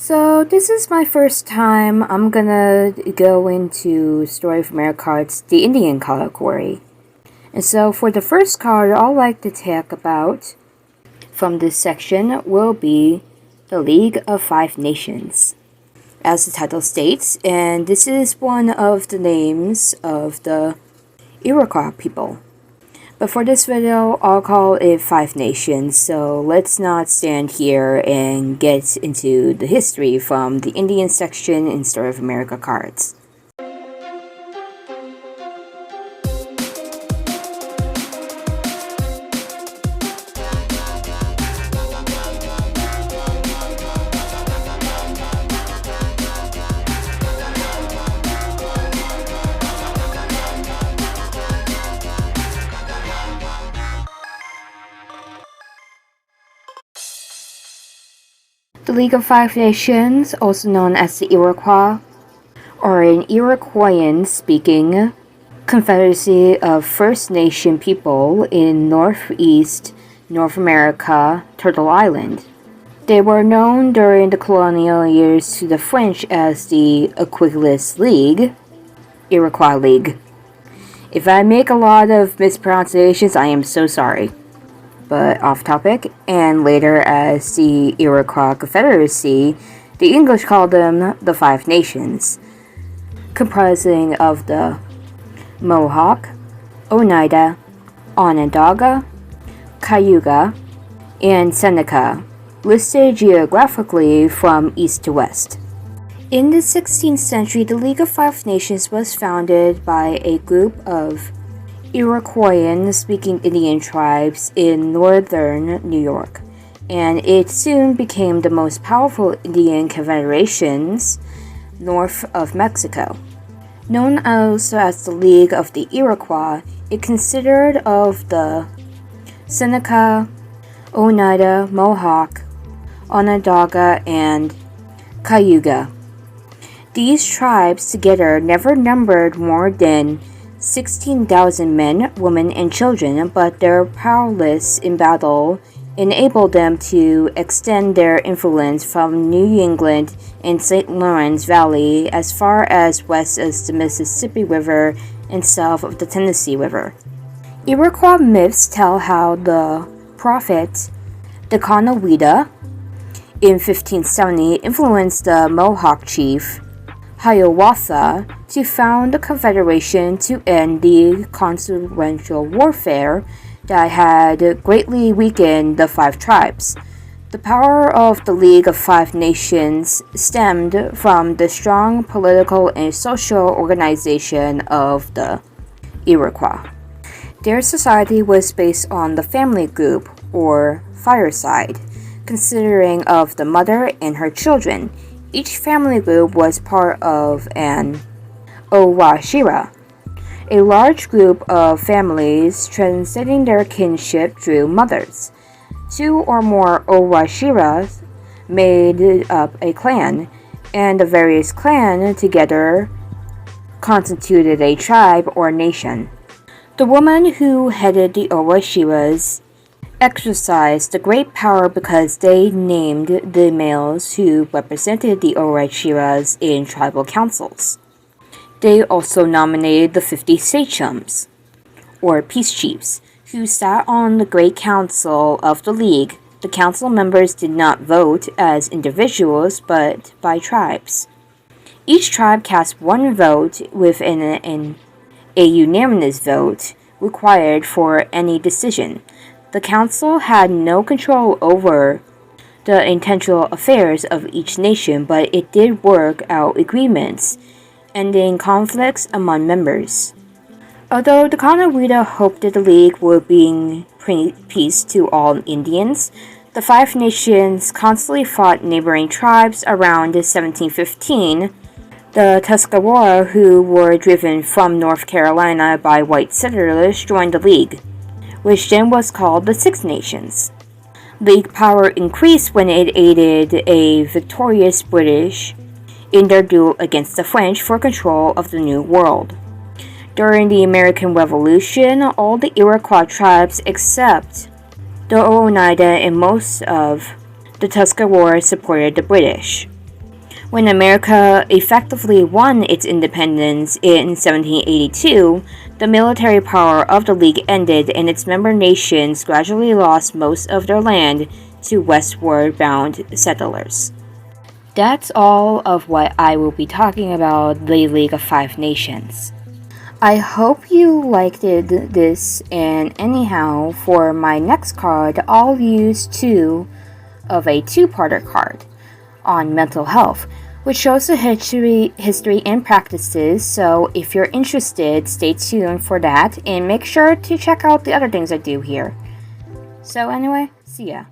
So this is my first time I'm gonna go into Story of America cards, the Indian category. And so for the first card I'd like to talk about from this section will be the League of Five Nations. As the title states, and this is one of the names of the Iroquois people. But for this video, I'll call it Five Nations, so let's not stand here and get into the history from the Indian section in Story of America cards. The League of Five Nations, also known as the Iroquois, are an Iroquoian-speaking confederacy of First Nation people in northeast North America, Turtle Island. They were known during the colonial years to the French as the Iroquois League, Iroquois League. If I make a lot of mispronunciations, I am so sorry. But off topic, and later as the Iroquois Confederacy, the English called them the Five Nations, comprising of the Mohawk, Oneida, Onondaga, Cayuga, and Seneca, listed geographically from east to west. In the 16th century, the League of Five Nations was founded by a group of Iroquoian-speaking Indian tribes in northern New York, and it soon became the most powerful Indian confederations north of Mexico. Known also as the League of the Iroquois, it consisted of the Seneca, Oneida, Mohawk, Onondaga, and Cayuga. These tribes together never numbered more than 16,000 men, women, and children, but their prowess in battle enabled them to extend their influence from New England and St. Lawrence Valley as far as west as the Mississippi River and south of the Tennessee River. Iroquois myths tell how the prophet Decanawida in 1570 influenced the Mohawk chief Hiawatha to found the Confederation to end the consequential warfare that had greatly weakened the five tribes. The power of the League of Five Nations stemmed from the strong political and social organization of the Iroquois. Their society was based on the family group, or fireside, consisting of the mother and her children. Each family group was part of an Owashira, a large group of families transcending their kinship through mothers. Two or more Owashiras made up a clan, and the various clans together constituted a tribe or nation. The woman who headed the Owashiras exercised the great power because they named the males who represented the Owashiras in tribal councils. They also nominated the 50 sachems, or peace chiefs, who sat on the Great Council of the League. The council members did not vote as individuals, but by tribes. Each tribe cast one vote with a unanimous vote required for any decision. The council had no control over the intentional affairs of each nation, but it did work out agreements, ending conflicts among members. Although the Decanawida hoped that the League would bring peace to all Indians, the Five Nations constantly fought neighboring tribes. Around 1715, the Tuscarora, who were driven from North Carolina by white settlers, joined the League, which then was called the Six Nations. League power increased when it aided a victorious British in their duel against the French for control of the New World. During the American Revolution, all the Iroquois tribes except the Oneida and most of the Tuscarora supported the British. When America effectively won its independence in 1782, the military power of the League ended and its member nations gradually lost most of their land to westward bound settlers. That's all of what I will be talking about the League of Five Nations. I hope you liked this, and anyhow, for my next card, I'll use two of a two-parter card on mental health, which shows the history and practices, so if you're interested, stay tuned for that, and make sure to check out the other things I do here. So anyway, see ya.